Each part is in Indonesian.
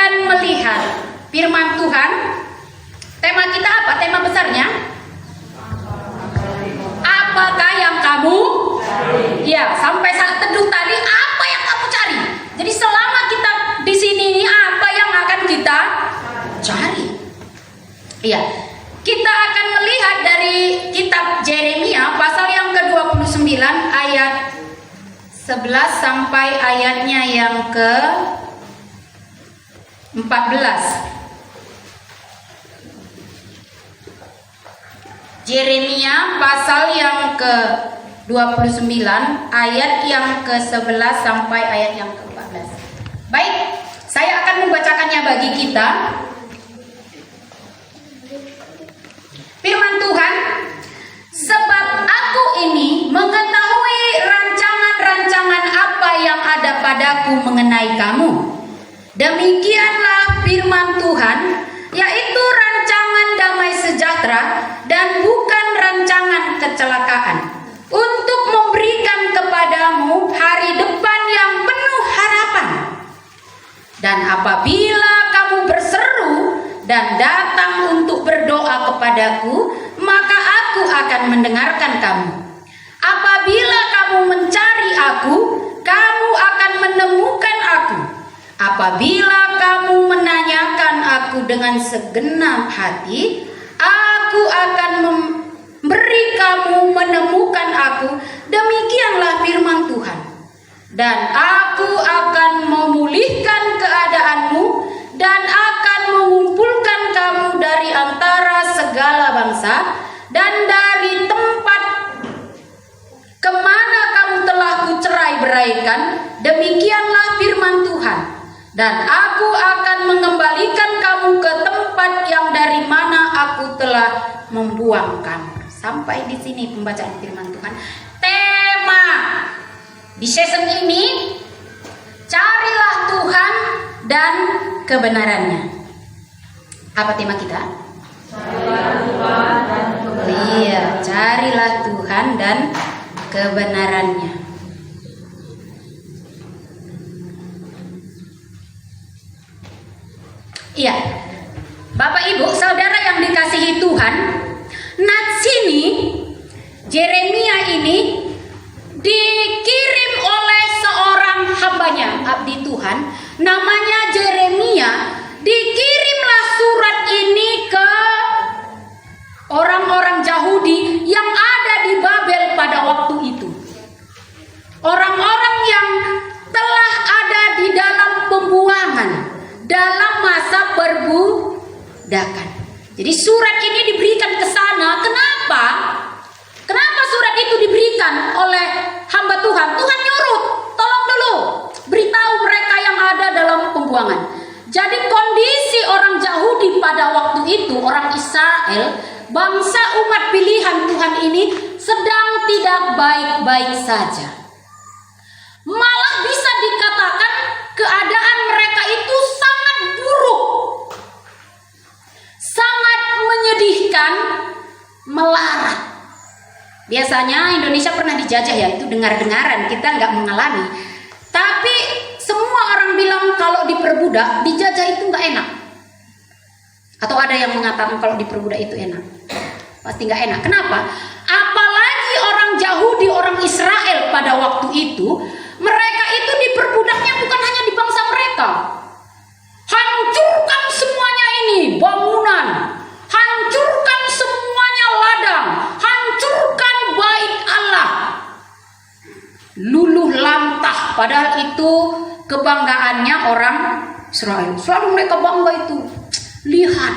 akan melihat firman Tuhan. Tema kita apa? Tema besarnya? Apakah yang kamu cari? Ya, sampai saat teduh tadi, apa yang kamu cari? Jadi selama kita di sini, apa yang akan kita cari? Iya, kita akan melihat dari kitab Yeremia pasal yang ke-29 ayat 11 sampai ayatnya yang ke-14. Yeremia pasal yang ke-29 ayat yang ke-11 sampai ayat yang ke-14. Baik, saya akan membacakannya bagi kita. Firman Tuhan, sebab aku ini mengetahui rancangan-rancangan apa yang ada padaku mengenai kamu. Demikianlah firman Tuhan, yaitu rancangan damai sejahtera dan bukan rancangan kecelakaan, untuk memberikan kepadamu hari depan yang penuh harapan. Dan apabila kamu berseru dan datang untuk berdoa kepadaku, maka aku akan mendengarkan kamu. Apabila kamu mencari aku, kamu akan menemukan aku. Apabila kamu menanyakan aku dengan segenap hati, aku akan memberi kamu menemukan aku. Demikianlah firman Tuhan. Dan aku akan memulihkan keadaanmu dan akan mengumpulkan kamu dari antara segala bangsa dan dari tempat kemana kamu telah kucerai-beraikan. Demikianlah firman Tuhan. Dan aku akan mengembalikan kamu ke tempat yang dari mana aku telah membuang kamu. Sampai di sini pembacaan firman Tuhan. Tema di season ini, carilah Tuhan dan kebenarannya. Apa tema kita? Carilah Tuhan dan kebenarannya. Iya, carilah Tuhan dan kebenarannya. Iya, Bapak Ibu, saudara yang dikasihi Tuhan, nats ini, Yeremia ini dikirim oleh seorang hambanya, abdi Tuhan, namanya Yeremia. Dikirimlah surat ini ke orang-orang Yahudi yang ada di Babel pada waktu itu. Orang-orang yang telah ada di dalam pembuangan, dalam masa perbudakan. Jadi surat ini diberikan ke sana. Kenapa? Kenapa surat itu diberikan oleh hamba Tuhan? Tuhan nyuruh, tolong dulu beritahu mereka yang ada dalam pembuangan. Jadi kondisi orang Yahudi pada waktu itu, orang Israel, bangsa umat pilihan Tuhan ini sedang tidak baik-baik saja. Malah bisa dikatakan keadaan mereka itu sangat buruk, sangat menyedihkan, melarat. Biasanya Indonesia pernah dijajah ya, itu dengar-dengaran, kita nggak mengalami. Tapi semua orang bilang kalau diperbudak, dijajah itu nggak enak. Atau ada yang mengatakan kalau diperbudak itu enak. Pasti nggak enak. Kenapa? Apalagi orang Yahudi, orang Israel pada waktu itu, mereka itu diperbudaknya bukan hanya di bangsa mereka. Hancurkan semuanya ini, bangunan. Hancurkan semuanya ladang. Hancurkan bait Allah. Luluh lantah. Padahal itu kebanggaannya orang Israel. Selalu mereka bangga itu. Lihat,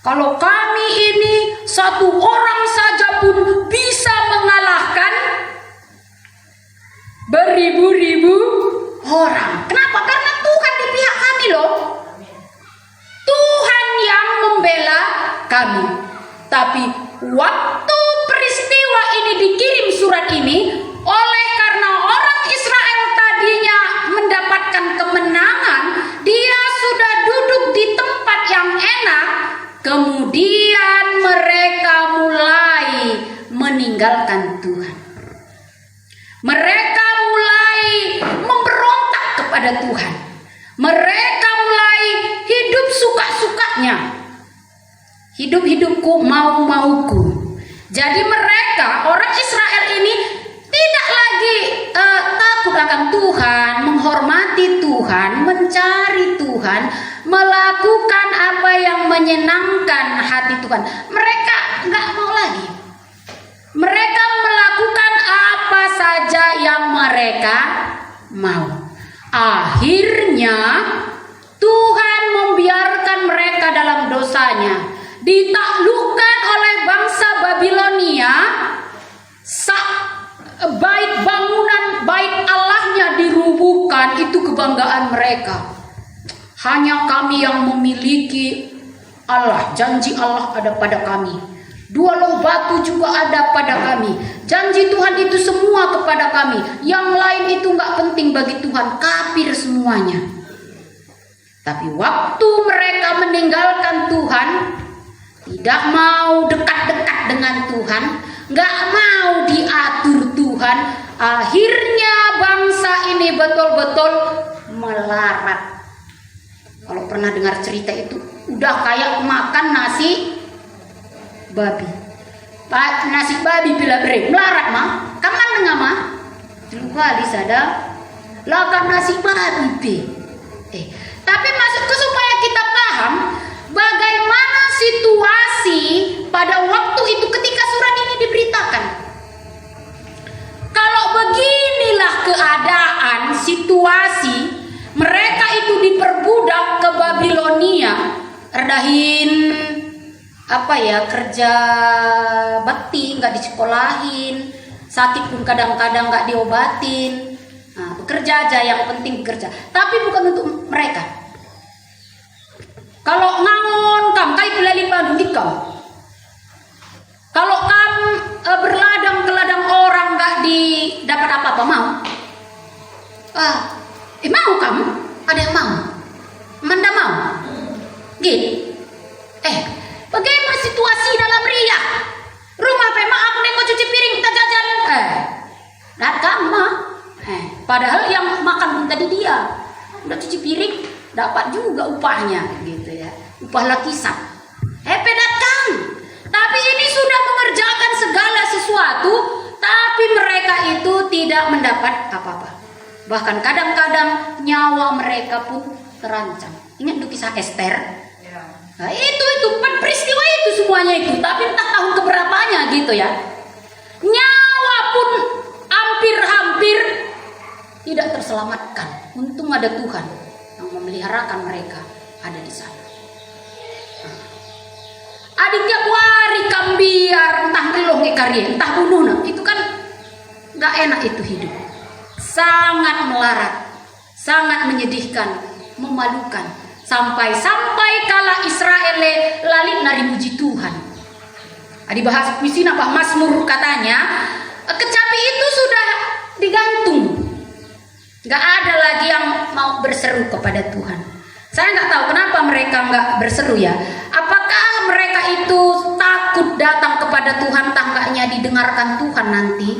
kalau kami ini satu orang saja pun bisa mengalahkan beribu-ribu orang. Kenapa? Karena Tuhan di pihak kami loh. Tuhan yang membela kami. Tapi waktu peristiwa ini dikirim surat ini, oleh karena orang Israel tadinya mendapatkan kemenangan, dia sudah duduk di tempat yang enak, kemudian mereka mulai meninggalkan Tuhan. Mereka mulai memberontak kepada Tuhan. Mereka mulai sesuka-sukanya. Hidup-hidupku, mau-mauku. Jadi mereka, orang Israel ini tidak lagi takut akan Tuhan, menghormati Tuhan, mencari Tuhan, melakukan apa yang menyenangkan hati Tuhan. Mereka nggak mau lagi. Mereka melakukan apa saja yang mereka mau. Akhirnya Tuhan membiarkan mereka dalam dosanya, ditaklukkan oleh bangsa Babilonia. Bait bangunan, bait Allahnya dirubuhkan. Itu kebanggaan mereka. Hanya kami yang memiliki Allah. Janji Allah ada pada kami. 2 loh batu juga ada pada kami. Janji Tuhan itu semua kepada kami. Yang lain itu gak penting bagi Tuhan. Kafir semuanya. Tapi waktu mereka meninggalkan Tuhan, tidak mau dekat-dekat dengan Tuhan, gak mau diatur Tuhan, akhirnya bangsa ini betul-betul melarat. Kalau pernah dengar cerita itu, udah kayak makan nasi babi. Nasi babi bila bre, melarat mah. Kaman dengar mah? Dulu kali sada lakan nasi babi be. Tapi maksudku supaya kita paham bagaimana situasi pada waktu itu ketika surat ini diberitakan. Kalau beginilah keadaan, situasi, mereka itu diperbudak ke Babilonia, redahin kerja bakti, nggak disekolahin, sakit pun kadang-kadang nggak diobatin. Nah, bekerja aja, yang penting bekerja. Tapi bukan untuk mereka. Kalau ngangon kam kai pelali Bandung ikam. Kalau kamu berladang ke ladang orang nggak dapat apa-apa, mau? Mau kamu? Ada yang mau? Manda mau? Gini. Bagaimana situasi dalam Ria? Rumah pema aku nengok cuci piring tak jajan. Datang mah. Padahal yang makan pun tadi dia. Udah cuci piring, dapat juga upahnya gitu ya. Upah lakisan. Datang. Tapi ini sudah mengerjakan segala sesuatu, tapi mereka itu tidak mendapat apa-apa. Bahkan kadang-kadang nyawa mereka pun terancam. Ingat tuh kisah Esther? Nah, itu peristiwa itu semuanya itu, tapi entah tahun keberapanya gitu ya. Nyawa pun hampir tidak terselamatkan. Untung ada Tuhan yang memeliharakan mereka ada di sana. Adik tiap hari kambiar, entah ngeloh ngekarya, entah bunuh, itu kan nggak enak itu hidup. Sangat melarat, sangat menyedihkan, memalukan. Sampai kala Israel lali nari muji Tuhan. Dibahas puisi napa Mazmur katanya, kecapi itu sudah digantung. Gak ada lagi yang mau berseru kepada Tuhan. Saya nggak tahu kenapa mereka nggak berseru ya. Apakah mereka itu takut datang kepada Tuhan, tangganya didengarkan Tuhan nanti?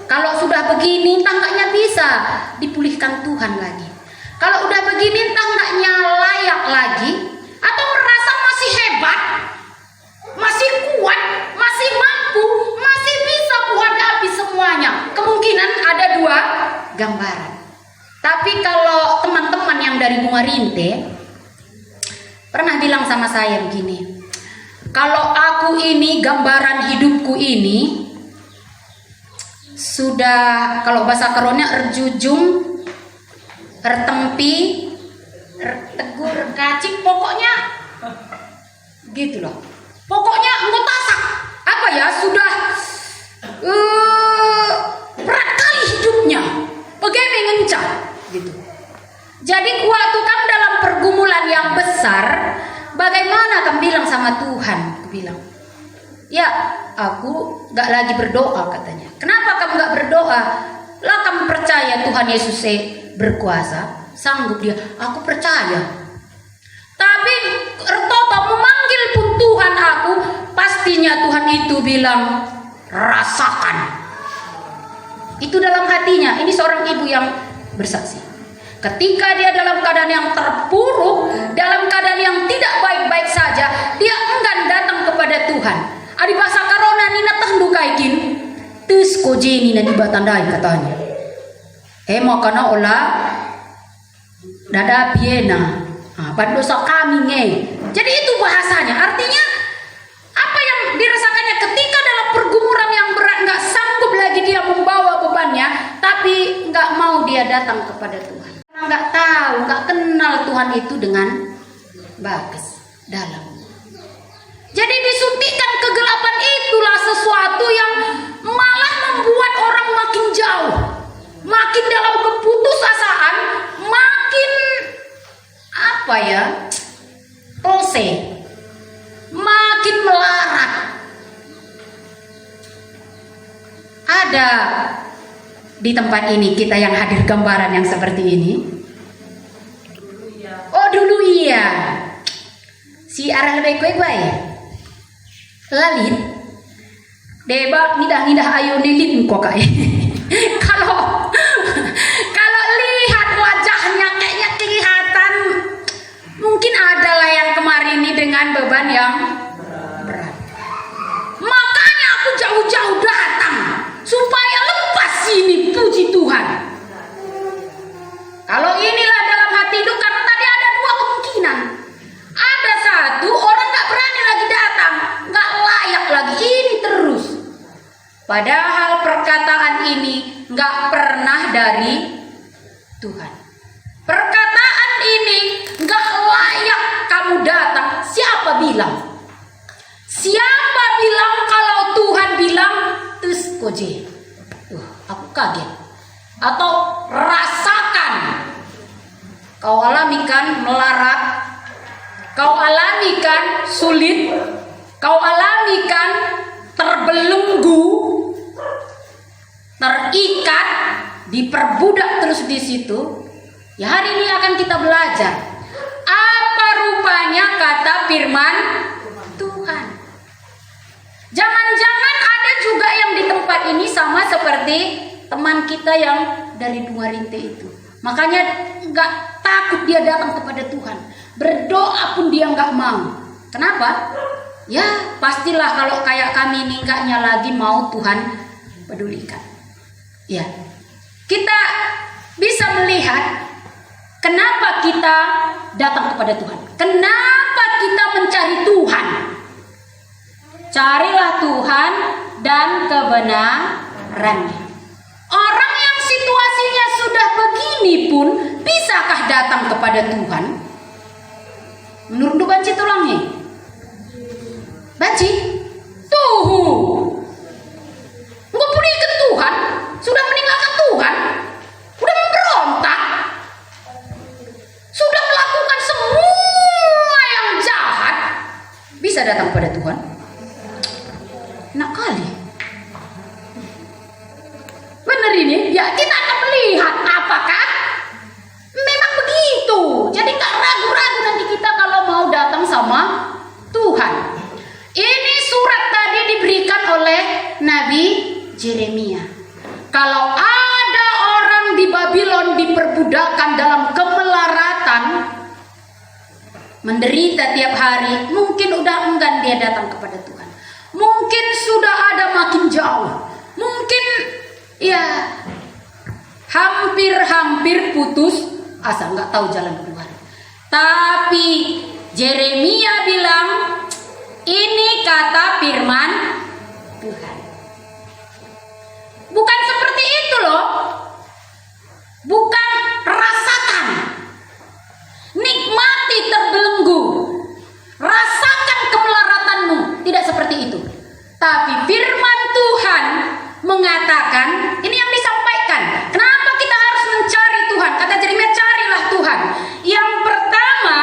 Kalau sudah begini, tangganya bisa dipulihkan Tuhan lagi. Kalau udah begini, tangganya layak lagi, atau merasa masih hebat, masih kuat, masih mampu, masih bisa menghadapi semuanya. Kemungkinan ada 2 gambaran. Tapi kalau teman-teman yang dari Bunga Rinte pernah bilang sama saya begini, kalau aku ini gambaran hidupku ini sudah, kalau bahasa Keronnya erjujung, ertempi, ertegur, kacing, pokoknya gitu loh. Pokoknya ngutasak apa ya, sudah berat kali hidupnya, bagaimana ngencang gitu. Jadi waktu kamu dalam pergumulan yang besar, bagaimana kamu bilang sama Tuhan? Aku bilang, ya aku gak lagi berdoa katanya. Kenapa kamu gak berdoa? Lah kamu percaya Tuhan Yesus berkuasa, sanggup dia. Aku percaya. Tapi Retoto memanggil pun Tuhan aku, pastinya Tuhan itu bilang rasakan. Itu dalam hatinya. Ini seorang ibu yang bersaksi. Ketika dia dalam keadaan yang terpuruk, dalam keadaan yang jeni nanti batandai katanya. Mau kana olah dada piena. Dosa kami nge. Jadi itu bahasanya. Artinya apa yang dirasakannya ketika dalam pergumulan yang berat, nggak sanggup lagi dia membawa bebannya, tapi nggak mau dia datang kepada Tuhan. Karena nggak tahu, nggak kenal Tuhan itu dengan bagus dalam. Jadi disuntikan kegelapan itulah sesuatu yang malah membuat orang makin jauh, makin dalam keputusasaan, makin makin melarat. Ada di tempat ini kita yang hadir gambaran yang seperti ini. Oh dulu iya. Si arah lebih kue lalit. Deba ngidah ayo nilit kok kayak. Kalau lihat wajahnya kayaknya kelihatan mungkin adalah yang kemarin ini dengan beban yang berat. Makanya aku jauh-jauh datang supaya lepas ini, puji Tuhan. Kalau inilah dalam hati itu, karena tadi ada dua kemungkinan. Ada satu, orang gak berani lagi datang, gak layak lagi, ini terus. Padahal perkataan ini gak pernah dari Tuhan. Perkataan ini gak layak kamu datang. Siapa bilang? Siapa bilang kalau Tuhan bilang tus koje? Aku kaget. Atau rasakan. Kau alamikan melarat. Kau alamikan sulit. Kau alamikan terbelenggu, terikat, diperbudak terus di situ. Ya hari ini akan kita belajar apa rupanya kata firman Tuhan. Jangan-jangan ada juga yang di tempat ini sama seperti teman kita yang dari Dua Rinte itu. Makanya nggak takut dia datang kepada Tuhan. Berdoa pun dia nggak mau. Kenapa? Ya pastilah kalau kayak kami ini enggaknya lagi mau Tuhan pedulikan. Ya, kita bisa melihat kenapa kita datang kepada Tuhan. Kenapa kita mencari Tuhan? Carilah Tuhan dan kebenarannya. Orang yang situasinya sudah begini pun bisakah datang kepada Tuhan? Menurut Banci tulangnya, Banci, tuh, nggak pergi ke Tuhan, sudah meninggalkan Tuhan, sudah memberontak, sudah melakukan semua yang jahat, bisa datang kepada Tuhan? Enak kali. Benar ini, ya kita akan melihat apakah memang begitu. Jadi nggak ragu-ragu nanti kita kalau mau datang sama Tuhan. Ini surat tadi diberikan oleh Nabi Yeremia. Kalau ada orang di Babylon diperbudakan dalam kemelaratan, menderita tiap hari, mungkin udah enggan dia datang kepada Tuhan. Mungkin sudah ada makin jauh. Mungkin ya hampir putus asa, nggak tahu jalan keluar. Tapi Yeremia bilang, ini kata firman Tuhan. Bukan seperti itu loh. Bukan rasakan, nikmati terbelenggu, rasakan kemelaratanmu. Tidak seperti itu. Tapi firman Tuhan mengatakan, ini yang disampaikan. Kenapa kita harus mencari Tuhan? Kata Yeremia, carilah Tuhan. Yang pertama,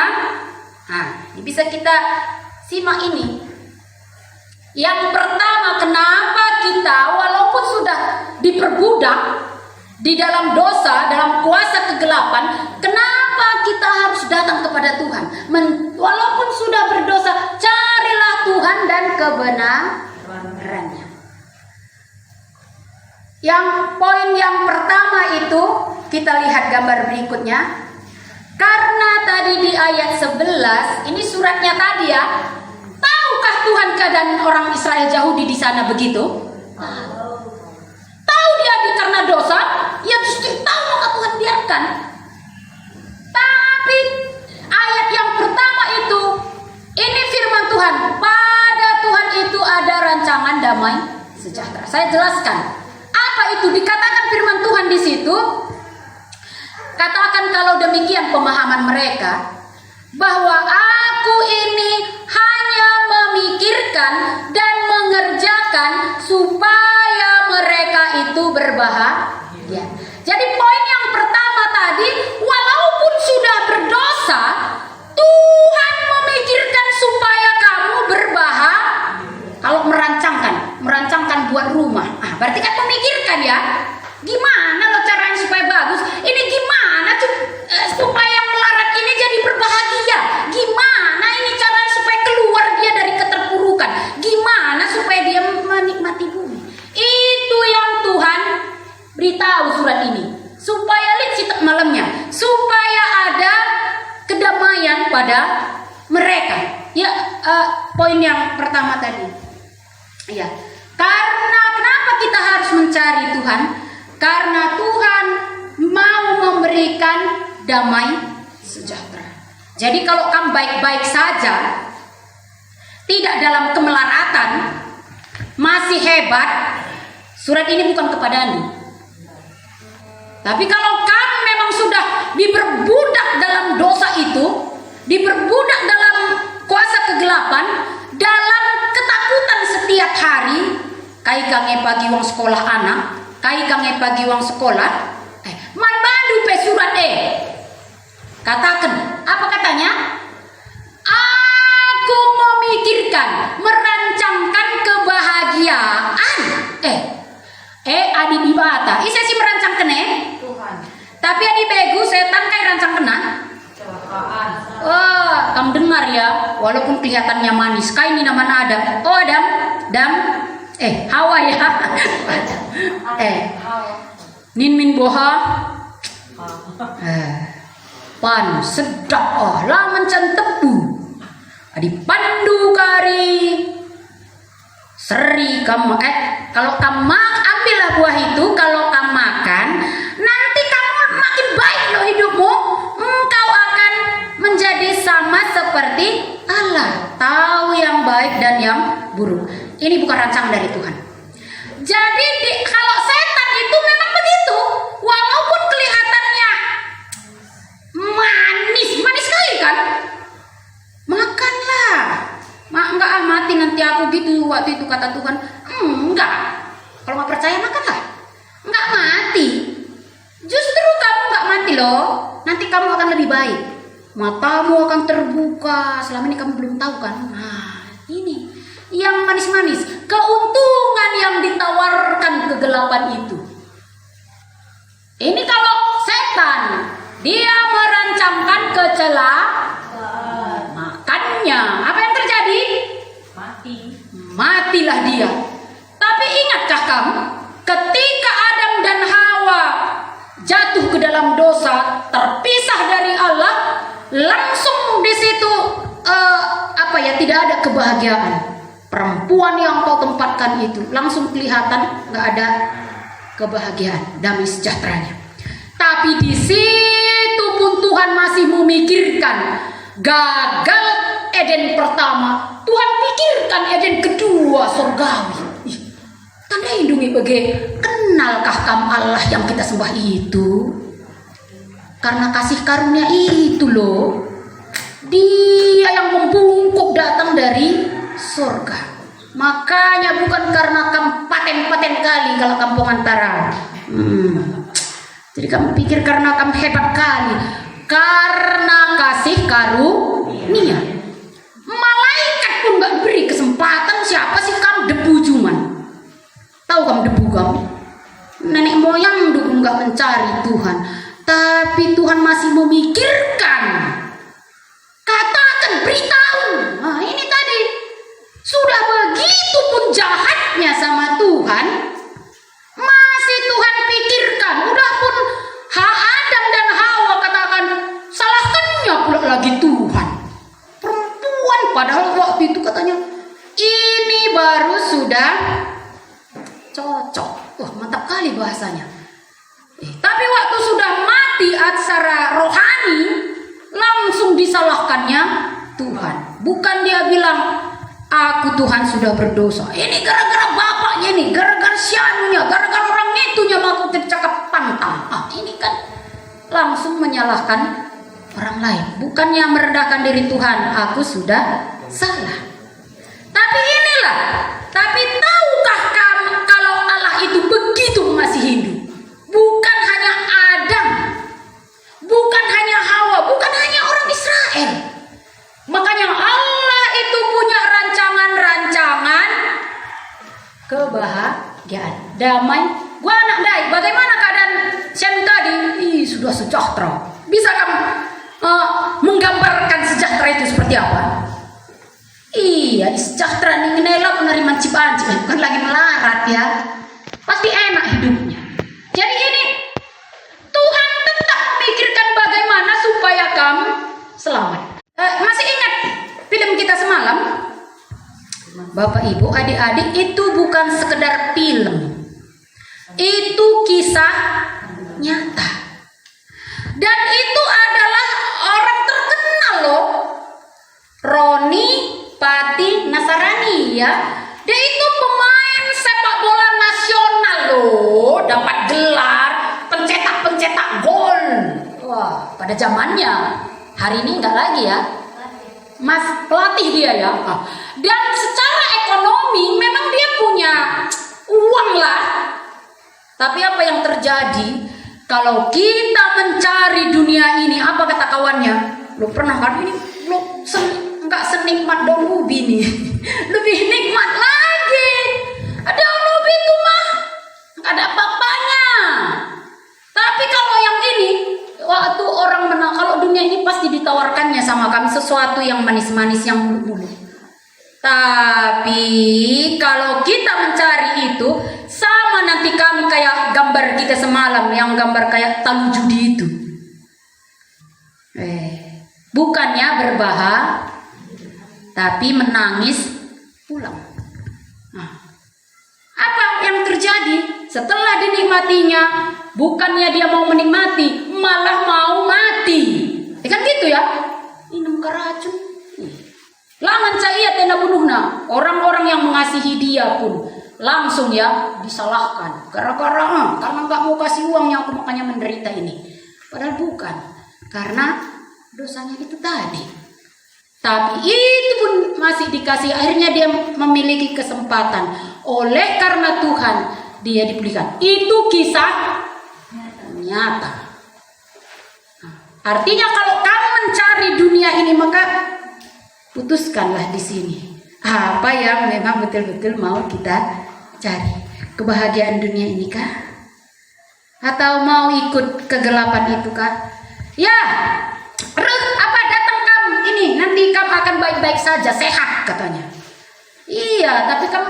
ini bisa kita simak ini. Yang pertama, kenapa kita walaupun sudah diperbudak di dalam dosa, dalam kuasa kegelapan, kenapa kita harus datang kepada Tuhan? Walaupun sudah berdosa, carilah Tuhan dan kebenarannya. Yang poin yang pertama itu kita lihat gambar berikutnya. Karena tadi di ayat 11, ini suratnya tadi ya. Tahukah Tuhan keadaan orang Israel Yahudi di sana begitu? Tahu merancangkan. Tapi ayat yang pertama itu, ini firman Tuhan, pada Tuhan itu ada rancangan damai sejahtera. Saya jelaskan apa itu, dikatakan firman Tuhan di situ. Katakan kalau demikian pemahaman mereka, bahwa aku ini hanya memikirkan dan mengerjakan supaya mereka itu berbahagia. Jadi poin yang pertama tadi, walaupun sudah berdosa, Tuhan memikirkan supaya kamu berbahagia. Kalau merancangkan buat rumah, berarti kan memikirkan ya. Gimana lo caranya supaya bagus? Ini gimana supaya melarat ini jadi berbahagia? Gimana ini caranya supaya keluar dia dari keterpurukan? Gimana supaya dia menikmati bumi? Itu yang Tuhan beritahu surat ini. Supaya lihat malamnya, supaya ada kedamaian pada mereka. Ya, poin yang pertama tadi. Ya, karena kenapa kita harus mencari Tuhan? Karena Tuhan mau memberikan damai sejahtera. Jadi kalau kamu baik-baik saja, tidak dalam kemelaratan, masih hebat, surat ini bukan kepadamu. Tapi kalau kamu memang sudah diperbudak dalam dosa itu, diperbudak dalam kuasa kegelapan, dalam ketakutan setiap hari, kai kange pagi wong sekolah anak, kai kange pagi wong sekolah, man bandu pe surat katakan, apa katanya? Aku memikirkan, merancangkan kebahagiaan. Adi bibata, isa si merancangkan Tuhan. Tapi adi begu setan kai rancang kena. Kecelakaan. Kamu dengar ya, walaupun kelihatannya manis, kai ini namanya Adam. Oh Adam, Hawa ya. Nin min boha. Pan sedap laman can tebu. Adi pandu kari. Seri kamu kalau kamu ambillah buah itu, kalau kamu makan, nanti kamu makin baik loh hidupmu. Engkau akan menjadi sama seperti Allah, tahu yang baik dan yang buruk. Ini bukan rancangan dari Tuhan. Jadi kalau setan itu memang begitu, walaupun kelihatannya manis sekali kan, makanlah. Enggak mati nanti aku gitu waktu itu kata Tuhan. Enggak. Kalau nggak percaya makanlah. Enggak mati. Justru kamu nggak mati loh. Nanti kamu akan lebih baik. Matamu akan terbuka. Selama ini kamu belum tahu kan. Nah, ini yang manis-manis. Keuntungan yang ditawarkan kegelapan itu. Ini kalau setan, dia merancangkan makannya. Apa yang terjadi? Matilah dia. Tapi ingatkah kamu, ketika Adam dan Hawa jatuh ke dalam dosa, terpisah dari Allah, langsung di situ tidak ada kebahagiaan. Perempuan yang kau tempatkan itu langsung kelihatan nggak ada kebahagiaan, damai sejahteranya. Tapi di situ pun Tuhan masih memikirkan. Gagal Eden pertama, Tuhan pikirkan Eden kedua surgawi. Tanda hidungi bagi, kenalkah kamu Allah yang kita sembah itu? Karena kasih karunia itu loh, Dia yang membungkuk datang dari surga. Makanya bukan karena kamu paten-paten kali kalau kamu pengantaran. Jadi kamu pikir karena kamu hebat kali. Karena kasih karunia. Malaikat pun gak beri kesempatan. Siapa sih kamu? Debu cuman. Tahu kamu debu kamu? Nenek moyang dulu gak mencari Tuhan. Tapi Tuhan masih memikirkan. Katakan, beritahu. Nah ini tadi. Sudah begitu pun jahatnya sama Tuhan. Masih Tuhan pikirkan. Udah pun Adam dan Hawa katakan, salahkannya pula lagi Tuhan. Perempuan padahal waktu itu katanya ini baru sudah cocok. Wah mantap kali bahasanya. Tapi waktu sudah mati mati secara rohani, langsung disalahkannya Tuhan. Bukan dia bilang, aku Tuhan sudah berdosa. Ini gara-gara bapaknya, ini gara-gara sianunya, gara-gara orang itunya aku tercakap pantang. Ini kan langsung menyalahkan orang lain. Bukannya merendahkan diri Tuhan, aku sudah salah. Tapi inilah, tapi tahukah kamu kalau Allah itu begitu mengasihi hidup? Bukan hanya Adam, bukan hanya Hawa, bukan hanya orang Israel. Makanya Allah itu punya rancangan-rancangan kebahagiaan, damai. Gua anak dai, bagaimana keadaan Syam tadi? Sudah sejahtera. Bisa kamu menggambarkan sejahtera itu seperti apa? Iya, sejahtera nih nela menerima cipanci, bukan lagi melarat ya. Pasti enak hidupnya. Jadi ini Tuhan tetap memikirkan bagaimana supaya kamu selamat. Masih ingat film kita semalam? Bapak Ibu, adik-adik, itu bukan sekedar film. Itu kisah nyata. Dan itu adalah orang terkenal loh. Roni Pati Nasarani ya. Dia itu pemain sepak bola nasional loh, dapat gelar pencetak gol. Wah, pada zamannya. Hari ini enggak lagi ya. Mas pelatih dia ya. Dan secara ekonomi memang dia punya uang lah. Tapi apa yang terjadi kalau kita mencari dunia ini? Apa kata kawannya? Lu pernah kan ini? Lu nggak senikmat daun ubi nih. Lebih nikmat lagi. Daun ubi itu mah nggak ada apa-apanya. Tapi kalau yang ini, waktu orang menang, kalau dunia ini pasti ditawarkannya sama kami sesuatu yang manis-manis, yang muluk-muluk. Tapi kalau kita mencari itu, sama nanti kami kayak gambar kita semalam, yang gambar kayak talu judi itu. Bukannya berbahagia, tapi menangis pulang. Nah, apa yang terjadi setelah dinikmatinya? Bukannya dia mau menikmati, malah mau mati. Kan gitu ya? Minum racun. Langan cahaya tenda bunuhna. Orang-orang yang mengasihi dia pun langsung ya disalahkan. Gara-gara karena nggak mau kasih uangnya, aku makanya menderita ini. Padahal bukan. Karena dosanya itu tadi. Tapi itu pun masih dikasih. Akhirnya dia memiliki kesempatan. Oleh karena Tuhan dia dipulihkan. Itu kisah nyata. Artinya kalau kamu mencari dunia ini, maka putuskanlah di sini apa yang memang betul-betul mau kita cari. Kebahagiaan dunia ini kah? Atau mau ikut kegelapan itu kah? Ya, apa datang kamu ini, nanti kamu akan baik-baik saja, sehat katanya. Iya, tapi kamu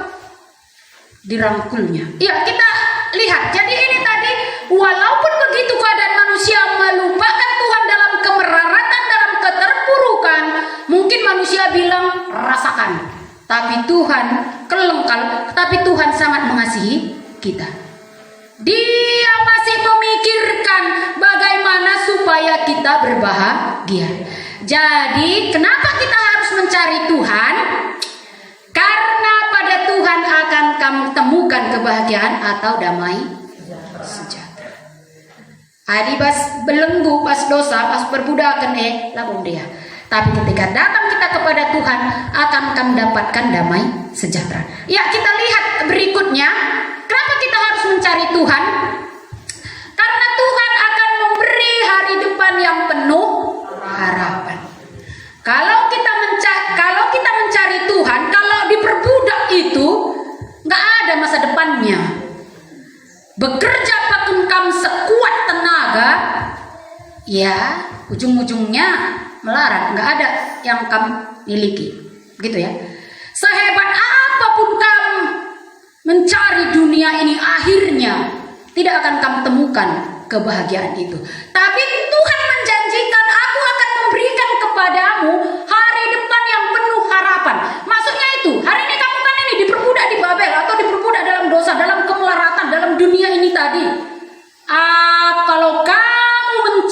dirangkulnya. Iya, kita lihat. Jadi ini tadi, walaupun begitu keadaan manusia melupakan Tuhan dalam kemeraratan, dalam keterpurukan, mungkin manusia bilang rasakan. Tapi Tuhan kelengkal, tapi Tuhan sangat mengasihi kita. Dia masih memikirkan bagaimana supaya kita berbahagia. Jadi kenapa kita harus mencari Tuhan? Karena pada Tuhan akan kamu temukan kebahagiaan atau damai sejahtera. Adi pas belenggu, pas dosa, pas perbudakan labung dia. Tapi ketika datang kita kepada Tuhan, akan kamu dapatkan damai sejahtera. Ya, kita lihat berikutnya. Kenapa kita harus mencari Tuhan? Karena Tuhan akan memberi hari depan yang penuh harapan. Kalau kita mencari Tuhan, kalau diperbudak itu nggak ada masa depannya. Bekerja pakai kamu sekuat tenaga, ya ujung-ujungnya melarat, nggak ada yang kamu miliki, gitu ya. Sehebat apapun kamu mencari dunia ini, akhirnya tidak akan kamu temukan kebahagiaan itu. Tapi Tuhan menjanjikan, aku akan memberikan kepadamu hari depan yang penuh harapan. Maksudnya itu, hari ini kamu kan ini diperbudak di Babel, atau diperbudak dalam dosa, dalam kemelaratan, dalam dunia ini tadi. Kalau kamu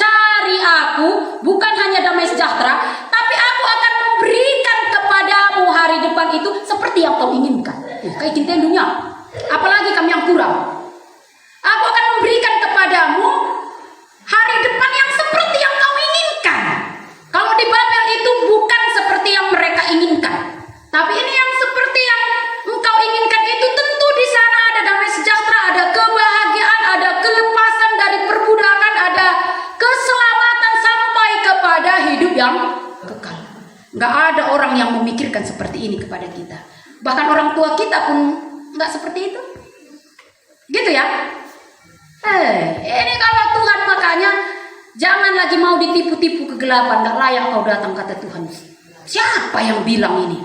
yang kekal. Nggak ada orang yang memikirkan seperti ini kepada kita. Bahkan orang tua kita pun nggak seperti itu. Gitu ya. Ini kalau Tuhan, makanya jangan lagi mau ditipu-tipu kegelapan. Nggak layak kau datang, kata Tuhan. Siapa yang bilang ini?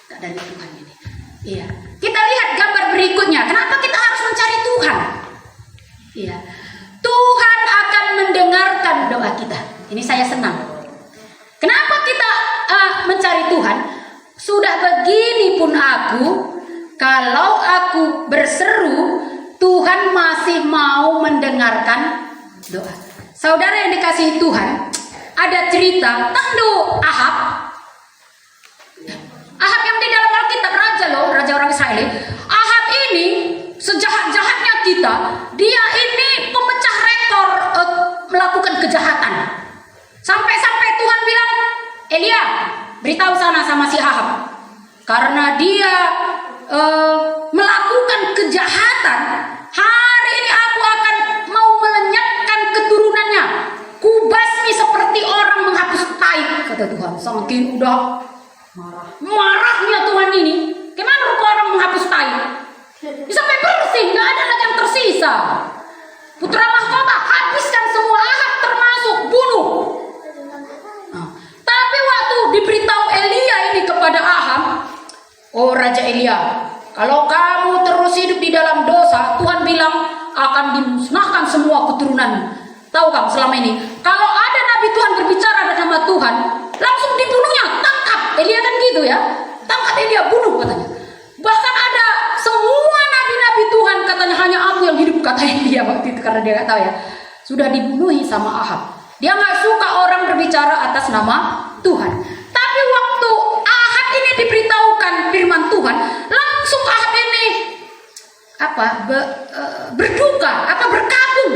Nggak dari Tuhan ini. Iya. Kita lihat gambar berikutnya. Kenapa kita harus mencari Tuhan? Iya. Tuhan akan mendengarkan doa kita. Ini saya senang. Kenapa kita mencari Tuhan? Sudah begini pun aku, kalau aku berseru, Tuhan masih mau mendengarkan doa. Saudara yang dikasihi Tuhan, ada cerita tanduk Ahab. Ahab yang di dalam Alkitab, raja loh, raja orang Israel. Ahab ini sejahat-jahatnya kita, dia ini pemecah rekor melakukan kejahatan. Sampai-sampai Tuhan bilang, Elia, beritahu sana sama si Ahab, karena dia melakukan kejahatan, hari ini aku akan mau melenyapkan keturunannya, kubasmi seperti orang menghapus tai, kata Tuhan. Saking udah marahnya Tuhan ini, gimana rupa orang menghapus tai? Sampai bersih, nggak ada lagi yang tersisa. Putra mahkota habiskan semua, Ahab termasuk bunuh. Tapi waktu diberitahu Elia ini kepada Ahab, oh Raja Elia, kalau kamu terus hidup di dalam dosa, Tuhan bilang akan dimusnahkan semua keturunan. Tahu kamu selama ini, kalau ada nabi Tuhan berbicara sama Tuhan, langsung dibunuhnya, tangkap. Elia kan gitu ya, tangkap Elia, bunuh katanya. Bahkan ada semua nabi-nabi Tuhan katanya hanya aku yang hidup, kata Elia waktu itu, karena dia nggak tahu ya, sudah dibunuhi sama Ahab. Dia nggak suka orang berbicara atas nama Tuhan. Tapi waktu Ahab ini diberitahukan firman Tuhan, langsung Ahab ini berduka, berkabung,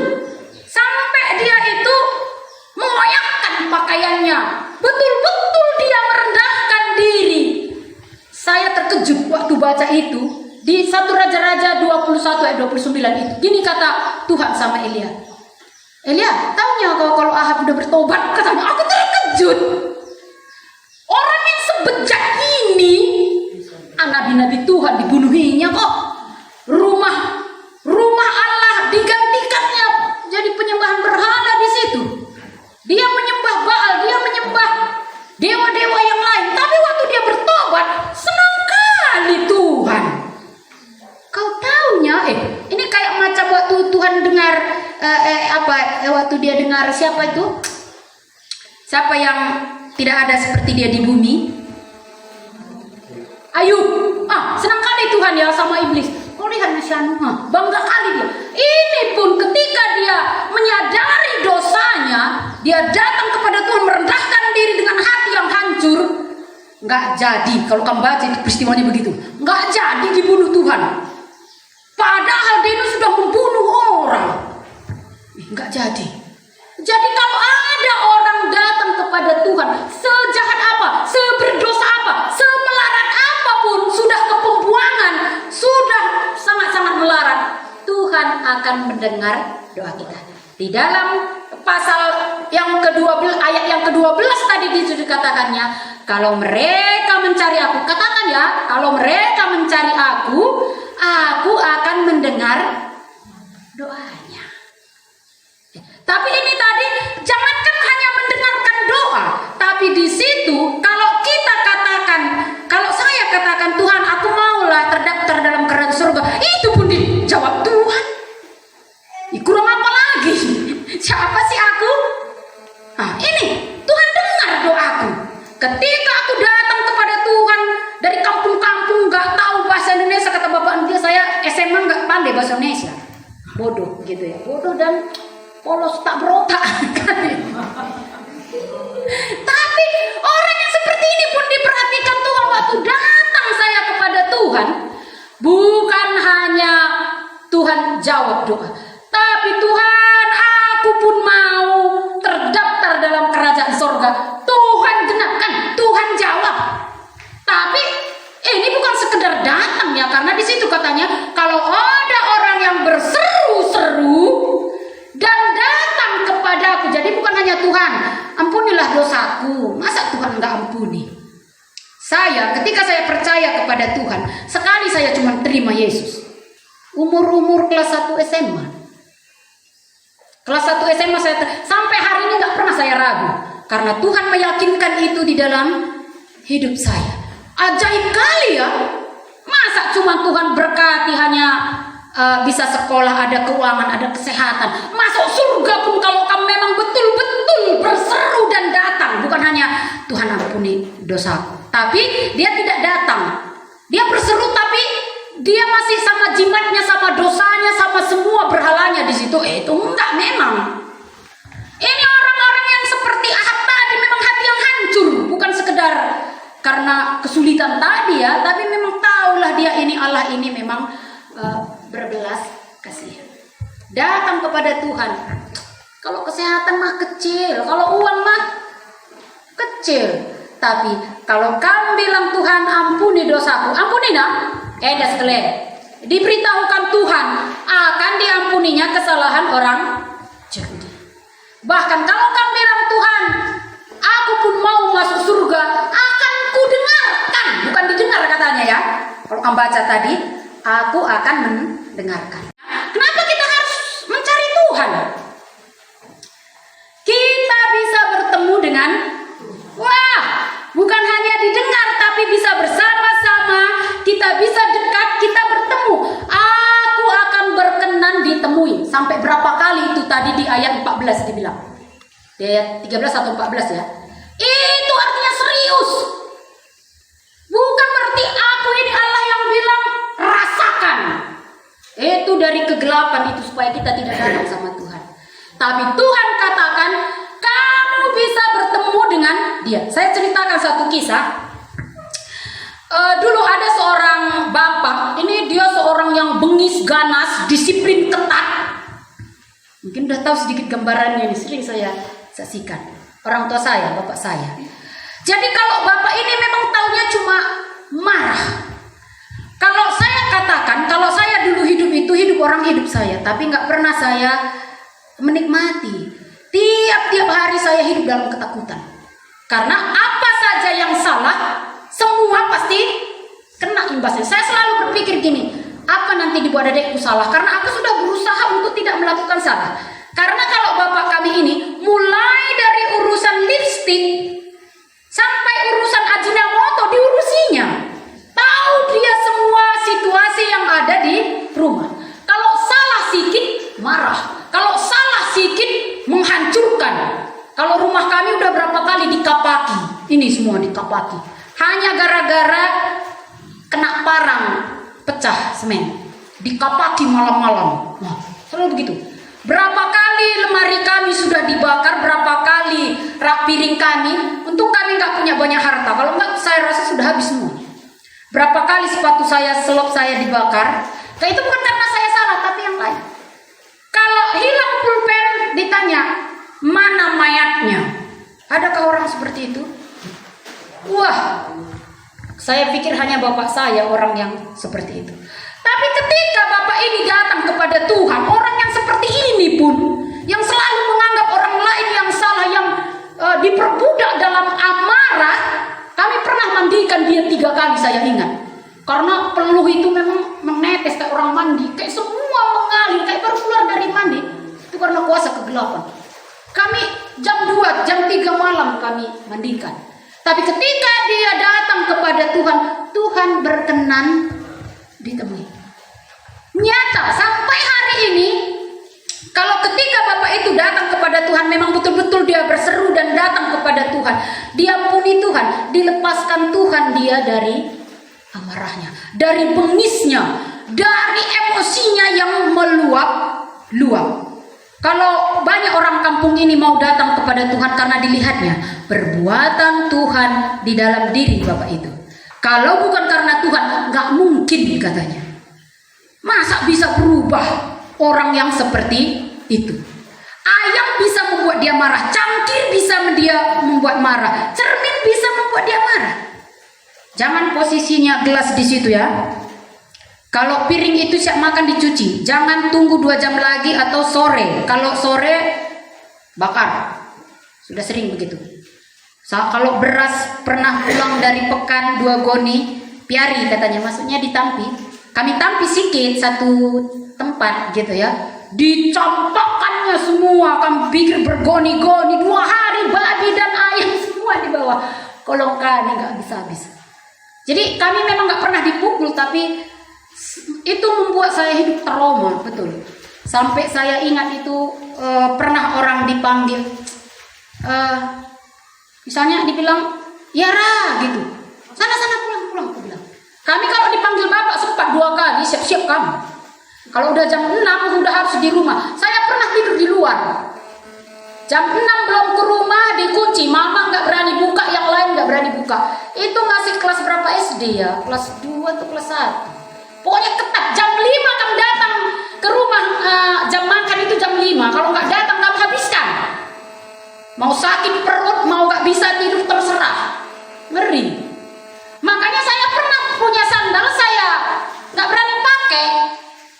sampai dia itu mengoyakkan pakaiannya. Betul-betul dia merendahkan diri. Saya terkejut waktu baca itu di 1 Raja-Raja 21 ayat 29 itu. Gini kata Tuhan sama Elia. Elia, taunya kalau Ahab udah bertobat, katanya. Aku terkejut. Orang yang sebejat ini, nabi-nabi Tuhan dibunuhinya kok. Rumah Allah digantikannya jadi penyembahan berhala di situ. Dia menyembah Baal, dia menyembah dewa-dewa yang lain. Tapi waktu dia bertobat, senang kali Tuhan. Kau taunya, ini kayak macam waktu Tuhan dengar waktu dia dengar siapa itu? Siapa yang tidak ada seperti dia di bumi? Ayub. Senang kali Tuhan ya sama iblis. Kau lihat Nasyanu, bangga kali dia. Ini pun ketika dia menyadari dosanya, dia datang kepada Tuhan merendahkan diri dengan hati yang hancur. Nggak jadi, kalau kamu baca itu peristiwanya begitu. Nggak jadi dibunuh Tuhan. Padahal dia ini sudah membunuh orang. Nggak jadi. Jadi kalau ada orang datang kepada Tuhan, sejahat apa, seberdosa apa, semelarat apapun, sudah kepembuangan, sudah sangat-sangat melarat, Tuhan akan mendengar doa kita. Di dalam pasal yang ke-12, ayat yang ke-12 tadi dikatakannya, kalau mereka mencari aku, katakan ya, kalau mereka mencari aku akan mendengar doanya. Tapi ini tadi, jangankan hanya mendengarkan doa, tapi di situ kalau kita katakan, kalau saya katakan Tuhan, aku maulah terdaftar dalam kerajaan surga, itu pun dijawab Tuhan. Kurang apa lagi? Siapa sih aku? Ini Tuhan dengar doaku. Ketika aku datang kepada Tuhan dari kampung-kampung, nggak tahu bahasa Indonesia, kata bapak dia, saya SMA nggak pandai bahasa Indonesia, bodoh gitu ya, bodoh dan polos tak berotak. Tapi orang yang seperti ini pun diperhatikan Tuhan waktu datang saya kepada Tuhan. Bukan hanya Tuhan jawab doa, tapi Tuhan, aku pun mau terdaftar dalam kerajaan surga. Tuhan genapkan, Tuhan jawab. Tapi ini bukan sekedar datang ya, karena di situ katanya kalau ada orang yang berseru-seru dan datang kepadaku, jadi bukan hanya Tuhan, ampunilah dosaku, ketika saya percaya kepada Tuhan, sekali saya cuma terima Yesus. Umur kelas 1 SMA. Kelas 1 SMA sampai hari ini nggak pernah saya ragu. Karena Tuhan meyakinkan itu di dalam hidup saya. Ajaib kali ya. Masa cuma Tuhan berkati hanya bisa sekolah, ada keuangan, ada kesehatan. Masuk surga pun kalau kamu memang betul-betul berseru dan datang. Bukan hanya Tuhan ampuni dosaku. Tapi dia tidak datang. Dia berseru tapi dia masih sama jimatnya, sama dosanya, sama semua berhalanya di situ. Itu enggak memang. Ini orang-orang yang seperti Ahab tadi memang hati yang hancur. Bukan sekedar karena kesulitan tadi ya. Tapi memang tahulah dia ini Allah ini memang berbelas kasihan. Datang kepada Tuhan. Kalau kesehatan mah kecil, kalau uang mah kecil. Tapi kalau kamu bilang Tuhan ampuni dosaku, ampuni nak. Edas kalian. Diberitahukan Tuhan akan diampuninya kesalahan orang judi. Bahkan kalau kamu bilang Tuhan, aku pun mau masuk surga, akan ku dengarkan. Bukan didengar katanya ya. Kalau kamu baca tadi, aku akan mendengarkan. Kenapa kita harus mencari Tuhan? Kita bisa bertemu dengan bukan hanya didengar, tapi bisa bersama-sama. Kita bisa dekat, kita bertemu. Aku akan berkenan ditemui. Sampai berapa kali itu tadi di ayat 14 dibilang. Di ayat 13 atau 14 ya. Itu artinya serius. Bukan berarti aku ini Allah yang bilang rasakan. Itu dari kegelapan itu supaya kita tidak datang sama Tuhan. Tapi Tuhan katakan kamu bisa bertemu dengan dia. Saya ceritakan satu kisah. Dulu ada seorang bapak. Ini dia seorang yang bengis, ganas, disiplin ketat. Mungkin udah tahu sedikit gambarannya ini. Sering saya saksikan. Orang tua saya, bapak saya. Jadi kalau bapak ini memang taunya cuma marah. Kalau saya katakan, kalau saya dulu hidup itu hidup orang hidup saya, tapi nggak pernah saya menikmati. Tiap hari saya hidup dalam ketakutan. Karena apa saja yang salah, semua pasti kena imbasnya. Saya selalu berpikir gini, apa nanti dibuat adekku salah? Karena aku sudah berusaha untuk tidak melakukan salah. Karena kalau bapak kami ini, mulai dari urusan lipstik sampai urusan Ajinomoto diurusinya. Tahu dia semua situasi yang ada di rumah. Kalau salah sedikit, marah. Kalau salah sedikit, menghancurkan. Kalau rumah kami udah berapa kali dikapaki. Ini semua dikapaki. Hanya gara-gara kena parang pecah semen. Dikapaki malam-malam. Nah, selalu begitu. Berapa kali lemari kami sudah dibakar, berapa kali rak piring kami. Untung kami nggak punya banyak harta. Kalau nggak, saya rasa sudah habis semua. Berapa kali sepatu saya, selop saya dibakar. Nah, itu bukan karena saya salah, tapi yang lain. Kalau hilang pulpen, ditanya, mana mayatnya? Adakah orang seperti itu? Wah, saya pikir hanya bapak saya orang yang seperti itu. Tapi ketika bapak ini datang kepada Tuhan, orang yang seperti ini pun, yang selalu menganggap orang lain yang salah, yang diperbudak dalam amarah, kami pernah mandikan dia 3 kali saya ingat. Karena peluh itu memang menetes kayak orang mandi, kayak semua mengalir, kayak baru keluar dari mandi. Itu karena kuasa kegelapan. Kami jam 2, jam 3 malam kami mandikan. Tapi ketika dia datang kepada Tuhan, Tuhan berkenan ditemui. Nyata sampai hari ini, kalau ketika bapak itu datang kepada Tuhan, memang betul-betul dia berseru dan datang kepada Tuhan, diampuni Tuhan, dilepaskan Tuhan dia dari amarahnya, dari bengisnya, dari emosinya yang meluap-luap. Kalau banyak orang kampung ini mau datang kepada Tuhan karena dilihatnya perbuatan Tuhan di dalam diri bapak itu. Kalau bukan karena Tuhan, nggak mungkin katanya. Masa bisa berubah orang yang seperti itu? Ayam bisa membuat dia marah, cangkir bisa dia membuat marah, cermin bisa membuat dia marah. Jangan posisinya gelas di situ ya. Kalau piring itu siap makan dicuci, jangan tunggu 2 jam lagi atau sore. Kalau sore bakar, sudah sering begitu. Kalau beras pernah pulang dari pekan 2 goni, piari katanya, maksudnya ditampi. Kami tampi sikit satu tempat gitu ya. Dicampakkannya semua, kami bikin bergoni-goni 2 hari, babi dan ayam semua di bawah kolong kami, nggak habis-habis. Jadi kami memang nggak pernah dipukul, tapi itu membuat saya hidup trauma, betul. Sampai saya ingat itu pernah orang dipanggil, misalnya dibilang, Yara gitu, sana pulang, aku bilang. Kami kalau dipanggil bapak sempat 2 kali, siap-siap kamu. Kalau udah jam 6 udah harus di rumah. Saya pernah tidur di luar. Jam 6 belum ke rumah, dikunci. Mama nggak berani buka, yang lain nggak berani buka. Itu masih kelas berapa SD ya? Kelas 2 atau kelas 1. Pokoknya ketat. Jam 5 kamu datang ke rumah, jam makan itu jam 5. Kalau nggak datang kamu habiskan. Mau sakit perut, mau nggak bisa tidur, terserah. Ngeri. Makanya saya pernah punya sandal, saya nggak berani pakai.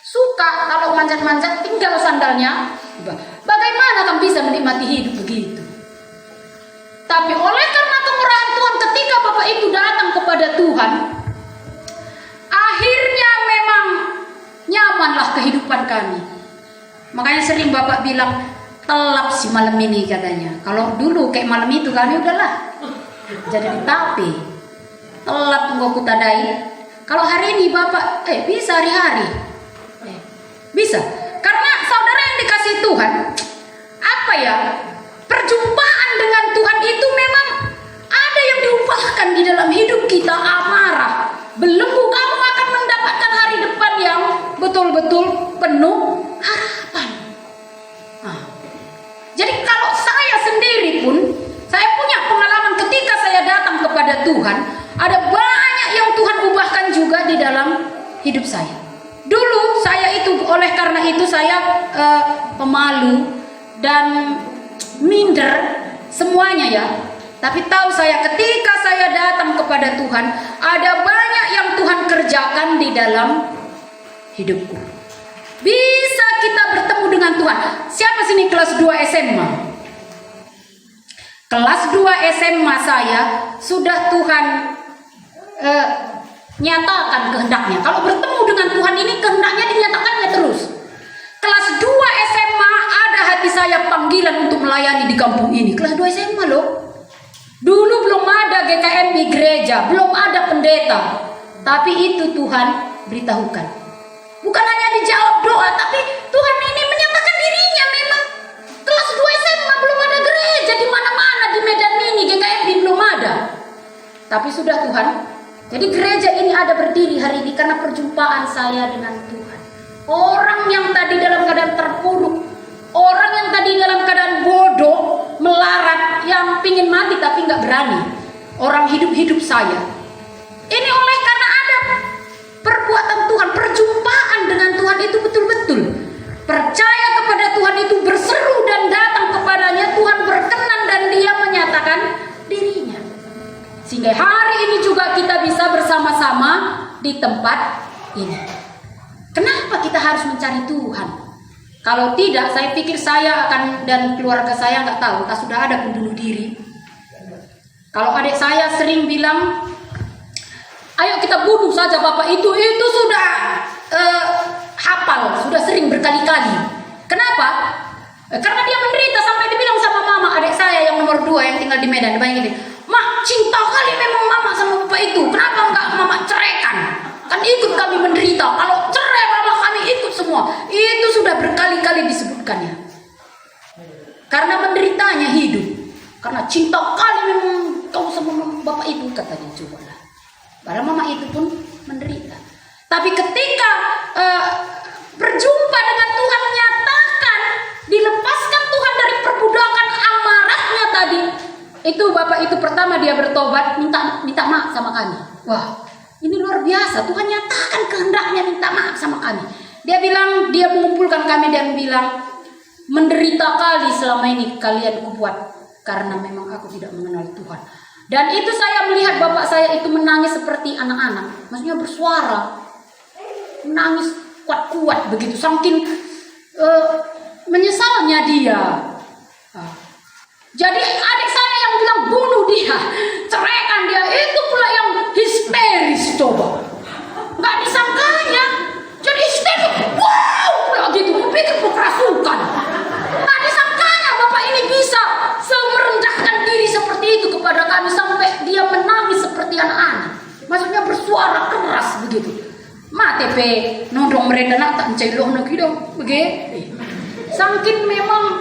Suka kalau manjat-manjat, tinggal sandalnya. Bagaimana kamu bisa menikmati hidup begitu? Tapi oleh karena kemurahan Tuhan, ketika Bapak itu datang kepada Tuhan, akhirnya memang nyamanlah kehidupan kami. Makanya sering Bapak bilang, telap si malam ini katanya. Kalau dulu kayak malam itu kami udahlah jadi ditapi, telap nggak kutadai. Kalau hari ini Bapak bisa hari-hari, bisa. Karena saudara yang dikasih Tuhan, apa ya, perjumpaan dengan Tuhan itu memang ada yang diubahkan di dalam hidup kita. Amarah belenggu, kamu akan mendapatkan hari depan yang betul-betul penuh harapan. Jadi kalau saya sendiri pun, saya punya pengalaman ketika saya datang kepada Tuhan, ada banyak yang Tuhan ubahkan juga di dalam hidup saya. Dulu saya itu, oleh karena itu saya pemalu dan minder semuanya ya. Tapi tahu saya, ketika saya datang kepada Tuhan, ada banyak yang Tuhan kerjakan di dalam hidupku. Bisa kita bertemu dengan Tuhan. Siapa sini kelas 2 SMA? Kelas 2 SMA saya sudah Tuhan nyatakan kehendaknya. Kalau bertemu dengan Tuhan ini, kehendaknya dinyatakannya terus. Kelas 2 SMA ada hati saya panggilan untuk melayani di kampung ini. Kelas 2 SMA loh. Dulu belum ada GKM di gereja, belum ada pendeta. Tapi itu Tuhan beritahukan. Bukan hanya dijawab doa, tapi Tuhan ini menyatakan dirinya memang. Kelas 2 SMA belum ada gereja di mana-mana, di Medan ini GKM belum ada. Tapi sudah Tuhan. Jadi gereja ini ada berdiri hari ini karena perjumpaan saya dengan Tuhan. Orang yang tadi dalam keadaan terpuruk, orang yang tadi dalam keadaan bodoh, melarat, yang pingin mati tapi nggak berani. Orang hidup saya. Ini oleh karena ada perbuatan Tuhan, perjumpaan dengan Tuhan itu betul-betul. Percaya kepada Tuhan itu, berseru dan datang kepadanya, Tuhan berkenan dan Dia menyatakan dirinya. Sehingga hari ini juga kita bisa bersama-sama di tempat ini. Kenapa kita harus mencari Tuhan? Kalau tidak, saya pikir saya akan dan keluarga saya nggak tahu, tak sudah ada bunuh diri. Kalau adik saya sering bilang, ayo kita bunuh saja bapak itu sudah hafal, sudah sering berkali-kali. Kenapa? Karena dia menderita sampai dibilang sama mama, adik saya yang nomor 2 yang tinggal di Medan, banyak ini. Mak, cinta kali memang mama sama bapak itu. Kenapa enggak mama ceraikan? Kan ikut kami menderita. Kalau cerai mama kami ikut semua. Itu sudah berkali-kali disebutkannya. Karena menderitanya hidup. Karena cinta kali memang kau sama bapak itu, katanya, coba lah. Padahal mama itu pun menderita. Tapi ketika berjumpa dengan Tuhan, nyatakan, dilepaskan Tuhan dari perbudakan amarahnya tadi. Itu bapak itu pertama dia bertobat, minta maaf sama kami. Wah, ini luar biasa. Tuhan nyatakan kehendaknya minta maaf sama kami. Dia bilang, dia mengumpulkan kami dan bilang, menderita kali selama ini kalian kubuat karena memang aku tidak mengenal Tuhan. Dan itu saya melihat bapak saya itu menangis seperti anak-anak. Maksudnya bersuara. Menangis kuat-kuat begitu. Saking menyesalnya dia. Jadi adik saya yang bilang bunuh dia, ceraikan dia. Itu pula yang histeris coba. Nggak disangkanya. Jadi histeris, wow, pula gitu. Pikir kerasukan. Nggak disangkanya bapak ini bisa merendahkan diri seperti itu kepada kami sampai dia menangis seperti anak-anak. Maksudnya bersuara keras begitu. Mate pe nondong mereka nak tak celoh nak dong, begitu. Saking memang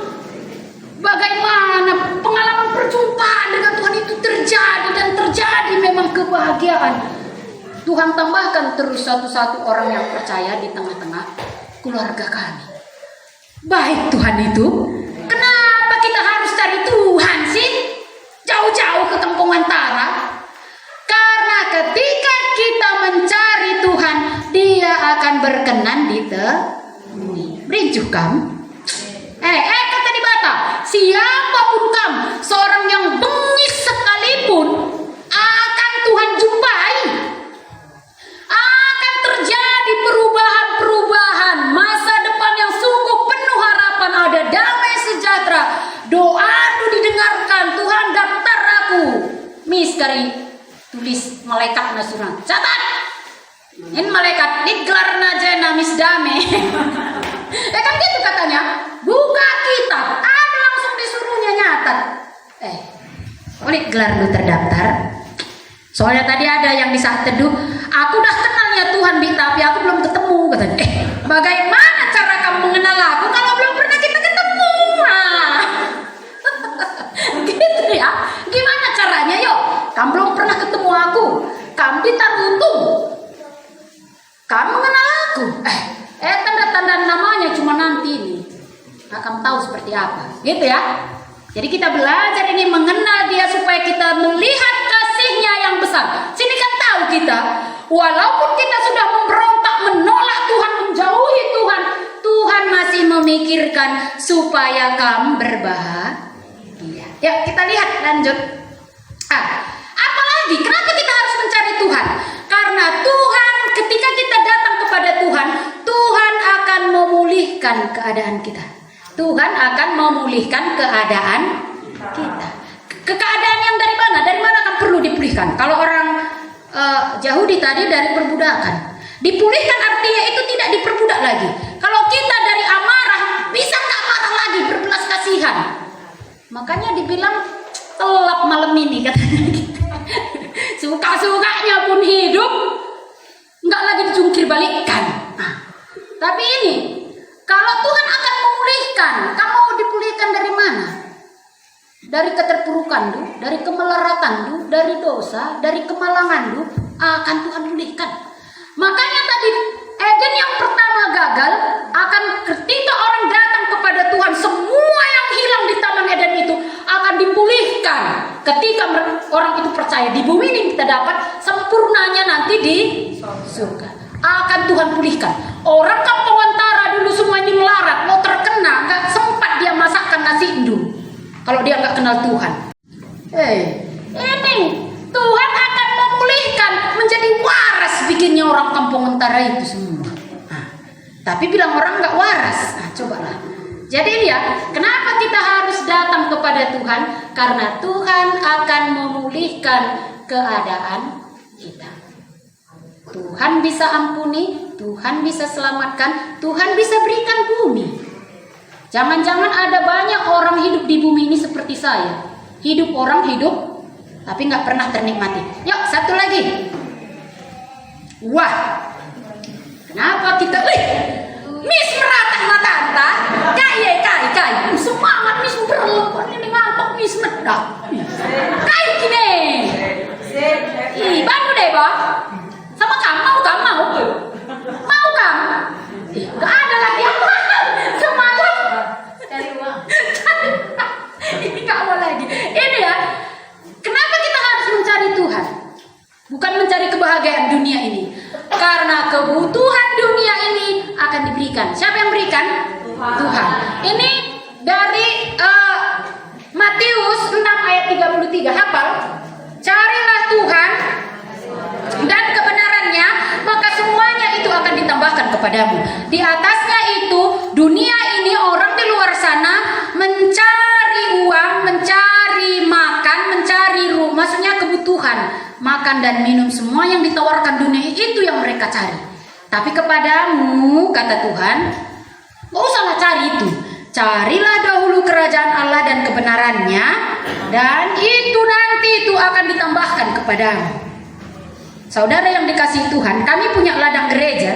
bagaimana pengalaman perjumpaan dengan Tuhan itu terjadi dan terjadi memang kebahagiaan. Tuhan tambahkan terus satu-satu orang yang percaya di tengah-tengah keluarga kami. Baik Tuhan itu. Kenapa kita harus cari Tuhan sih? Jauh-jauh ke kampung antara. Karena ketika kita mencari Tuhan, Dia akan berkenan ditemui. Berincuh kamu? Kata di Batak, siapapun kamu, seorang yang bengis sekalipun, akan Tuhan jumpai. Akan terjadi perubahan-perubahan, masa depan yang sungguh penuh harapan, ada damai sejahtera, doaku didengarkan, Tuhan daftar aku. Miss Kari tulis malaikat nasurang, catat. Ini malaikat digelar najena Miss Dame. Kan gitu katanya. Buka kitab, ada langsung disuruhnya nyatat. Boleh gelar lu terdaftar. Soalnya tadi ada yang di saat teduh, aku udah kenalnya Tuhan Bi, tapi aku belum ketemu katanya. Bagaimana cara kamu mengenal aku kalau belum pernah kita ketemu? Gitu ya. Gimana caranya? Yuk, kamu belum pernah ketemu aku. Kamu ditaruntung. Kamu mengenal aku. Tanda-tanda namanya cuma nanti nih. Kamu tahu seperti apa. Gitu ya. Jadi kita belajar ini mengenal Dia supaya kita melihat kasih-Nya yang besar. Sini kan tahu kita, walaupun kita sudah memberontak, menolak Tuhan, menjauhi Tuhan, Tuhan masih memikirkan supaya kamu berbahagia. Ya, kita lihat lanjut. Apalagi kenapa kita harus mencari Tuhan? Karena Tuhan, ketika kita datang kepada Tuhan, Tuhan akan memulihkan keadaan kita. Tuhan akan memulihkan keadaan kita. Keadaan yang dari mana? Dari mana akan perlu dipulihkan? Kalau orang Yahudi tadi dari perbudakan. Dipulihkan artinya itu tidak diperbudak lagi. Kalau kita dari amarah, bisa nggak marah lagi, berbelas kasihan. Makanya dibilang telap malam ini katanya. Suka-sukanya pun hidup, nggak lagi dijungkir balikkan. Tapi ini, kalau Tuhan akan memulihkan, kamu mau dipulihkan dari mana? Dari keterpurukan, dari kemelaratan, dari dosa, dari kemalangan, akan Tuhan pulihkan. Makanya tadi Eden yang pertama gagal, akan ketika orang datang kepada Tuhan, semua yang hilang di Taman Eden itu akan dipulihkan. Ketika orang itu percaya, di bumi ini kita dapat sempurnanya nanti di surga. Akan Tuhan pulihkan. Orang kampung antara dulu semua ini melarat, mau terkena, nggak sempat dia masakkan nasi induk. Kalau dia nggak kenal Tuhan. Ini Tuhan akan memulihkan, menjadi waras bikinnya orang kampung antara itu semua. Tapi bilang orang nggak waras. Cobalah. Jadi ya, kenapa kita harus datang kepada Tuhan? Karena Tuhan akan memulihkan keadaan kita. Tuhan bisa ampuni, Tuhan bisa selamatkan, Tuhan bisa berikan bumi. Jangan-jangan ada banyak orang hidup di bumi ini seperti saya. Hidup, tapi nggak pernah ternikmati. Yuk, satu lagi. Wah, kenapa kita... Miss meratap mata-mata. Kai. Semangat Miss berlomba. Ini ngantuk Miss medak. Kai gini. Bantu deh, Bang. Sama kamu, mau kamu? Gak ada lagi semalam. Cari uang. Ini gak mau lagi. Ini ya, kenapa kita harus mencari Tuhan? Bukan mencari kebahagiaan dunia ini. Karena kebutuhan dunia ini akan diberikan. Siapa yang berikan? Tuhan. Ini dari Matius 6 ayat 33. Hafal? Carilah Tuhan dan kebenarannya, maka semuanya itu akan ditambahkan kepadamu. Di atasnya itu, dunia ini orang di luar sana mencari uang, mencari makan, mencari kebutuhan makan dan minum, semua yang ditawarkan dunia itu yang mereka cari. Tapi kepadamu, kata Tuhan, gak usahlah cari itu. Carilah dahulu kerajaan Allah dan kebenarannya, dan itu nanti itu akan ditambahkan kepadamu. Saudara yang dikasihi Tuhan, kami punya ladang gereja.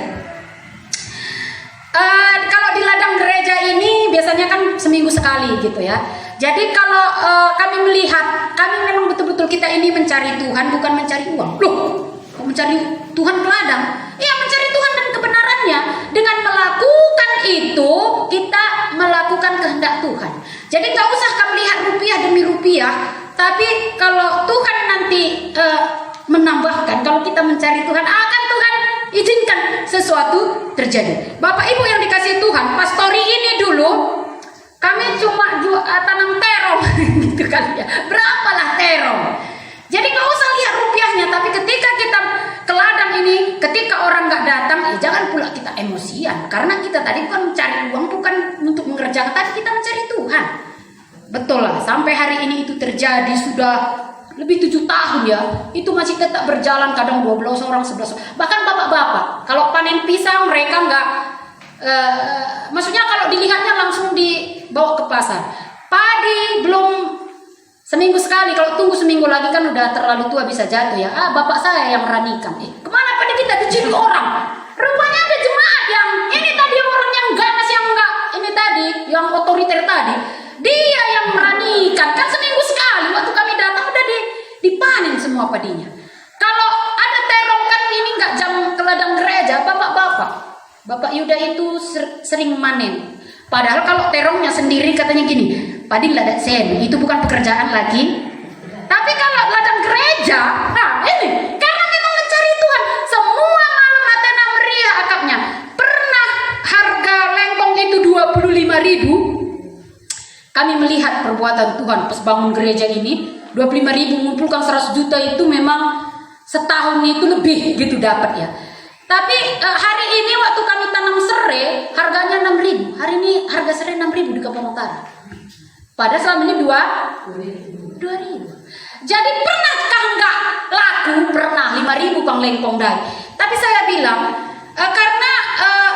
Kalau di ladang gereja ini biasanya kan seminggu sekali gitu ya. Jadi kalau kami melihat, kami memang betul-betul kita ini mencari Tuhan, bukan mencari uang. Loh, mencari Tuhan ke ladang? Iya, mencari Tuhan dan kebenarannya. Dengan melakukan itu, kita melakukan kehendak Tuhan. Jadi gak usah kamu lihat rupiah demi rupiah. Tapi kalau Tuhan nanti menambahkan, kalau kita mencari Tuhan, akan Tuhan izinkan sesuatu terjadi. Bapak Ibu yang dikasihi Tuhan, pastori ini dulu kami cuma tanam terong gitu kali ya. Berapalah terong. Jadi gak usah lihat rupiahnya, tapi ketika kita ke ladang ini, ketika orang gak datang, jangan pula kita emosian. Karena kita tadi bukan mencari uang, bukan untuk mengerjakan, tapi kita mencari Tuhan. Betul lah, sampai hari ini itu terjadi sudah lebih 7 tahun ya. Itu masih tetap berjalan, kadang 12 orang, 11 orang. Bahkan bapak-bapak, kalau panen pisang mereka nggak, maksudnya kalau dilihatnya langsung dibawa ke pasar. Padi belum seminggu sekali, kalau tunggu seminggu lagi kan udah terlalu tua bisa jatuh ya. Bapak saya yang meranikan. Kemana padi kita dicuri orang? Rupanya ada jemaat yang ini tadi, orang yang ganas, yang enggak ini tadi, yang otoriter tadi. Dia yang meranikan, kan seminggu sekali waktu kami datang udah dipanen semua padinya. Kalau ada terong kan ini nggak jam ke ladang gereja, Bapak Yuda itu sering manen. Padahal kalau terongnya sendiri katanya gini, padi ladak sen, itu bukan pekerjaan lagi. Tapi kalau ladang gereja, ini karena memang mencari Tuhan, semua malam Athena meriah akapnya. Pernah harga lengkong itu 25.000. Kami melihat perbuatan Tuhan pas bangun gereja ini, 25.000 mengumpulkan 100 juta itu memang setahun itu lebih gitu dapat ya. Tapi hari ini waktu kami tanam serai harganya 6.000. Hari ini harga serai 6.000 di Kampung Utara. Padahal selama ini 2.000. Jadi pernahkah enggak laku? Pernah 5.000 Bang Lengkong dari. Tapi saya bilang karena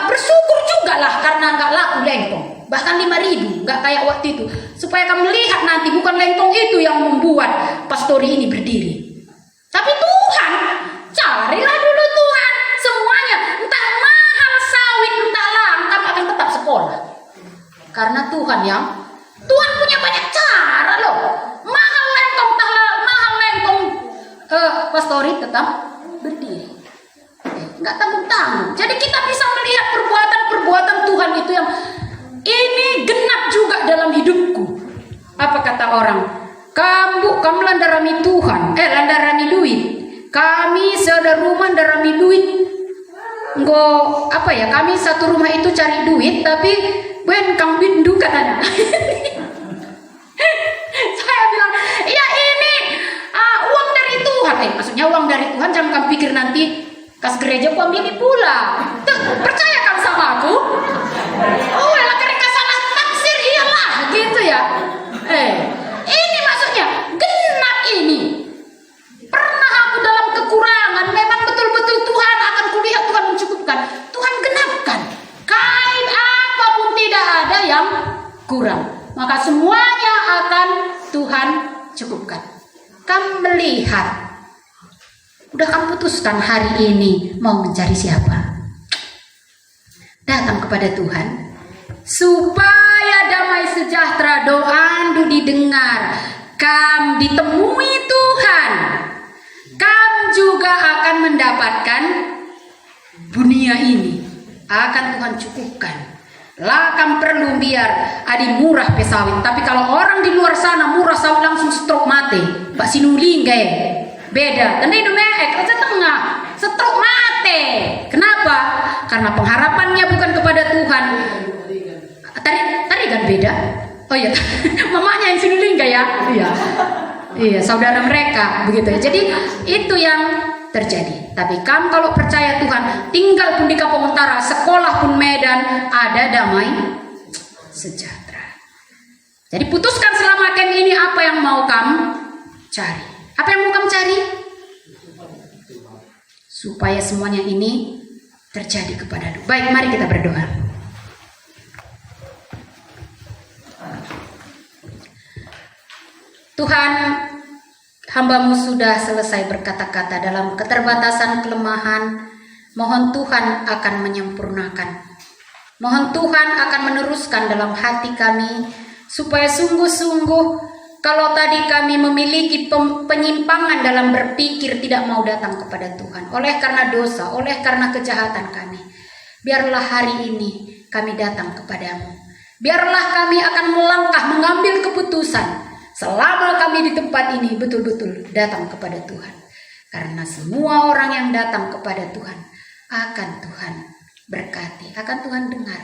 bersyukur juga lah karena enggak laku lengkong. Bahkan 5.000, nggak kayak waktu itu. Supaya kamu lihat nanti bukan lengkong itu yang membuat pastori ini berdiri. Tapi Tuhan, carilah dulu Tuhan. Semuanya, entah mahal sawit, entah langka, akan tetap sekolah. Karena Tuhan punya banyak cara loh. Mahal lengkong, mahal lengkong, pastori tetap berdiri. Nggak tanggung-tanggung. Jadi kita bisa melihat perbuatan Tuhan itu yang ini genap juga dalam hidupku. Apa kata orang? Kamu landarami Tuhan, landarami duit. Kami saudara rumah landarami duit. Kami satu rumah itu cari duit, tapi ben kang bindu katanya. Saya bilang, ya ini uang dari Tuhan. Maksudnya uang dari Tuhan, jangan kamu pikir nanti kas gereja ku ambil pula. Percaya kamu sama aku? Gitu ya. Ini maksudnya genap ini. Pernah aku dalam kekurangan, memang betul-betul Tuhan akan kulihat, Tuhan mencukupkan. Tuhan genapkan. Kain apapun tidak ada yang kurang. Maka semuanya akan Tuhan cukupkan. Kamu melihat, udah kamu putuskan hari ini mau mencari siapa? Datang kepada Tuhan. Supaya damai sejahtera doamu didengar, kamu ditemui Tuhan, kamu juga akan mendapatkan dunia ini, akan Tuhan cukupkan. Lah kamu perlu biar adi murah pesawit. Tapi kalau orang di luar sana murah sawit langsung stroke mati. Pak Sinuling beda. Tadi meek aja tengah stroke mati. Kenapa? Karena pengharapannya bukan kepada Tuhan. Tari kan beda. Oh iya, mamanya yang Sinuling ya? Iya, saudara mereka begitu ya. Jadi itu yang terjadi. Tapi kamu kalau percaya Tuhan, tinggal pun di Kampung Utara, sekolah pun Medan, ada damai sejahtera. Jadi putuskan selama camp ini apa yang mau kamu cari. Apa yang mau kamu cari? supaya semuanya ini terjadi kepadamu. Baik, mari kita berdoa. Tuhan, hamba-Mu sudah selesai berkata-kata dalam keterbatasan kelemahan. Mohon Tuhan akan menyempurnakan. Mohon Tuhan akan meneruskan dalam hati kami, supaya sungguh-sungguh kalau tadi kami memiliki penyimpangan dalam berpikir tidak mau datang kepada Tuhan, oleh karena dosa, oleh karena kejahatan kami, biarlah hari ini kami datang kepadamu. Biarlah kami akan melangkah mengambil keputusan selama kami di tempat ini betul-betul datang kepada Tuhan. Karena semua orang yang datang kepada Tuhan akan Tuhan berkati, akan Tuhan dengar.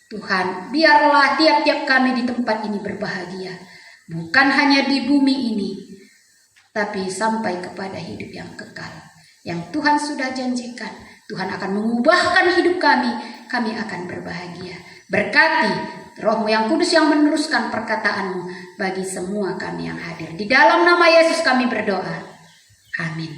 Tuhan, biarlah tiap-tiap kami di tempat ini berbahagia. Bukan hanya di bumi ini, tapi sampai kepada hidup yang kekal. Yang Tuhan sudah janjikan, Tuhan akan mengubahkan hidup kami akan berbahagia. Berkati Roh-Mu yang kudus yang meneruskan perkataan-Mu bagi semua kami yang hadir. Di dalam nama Yesus kami berdoa. Amin.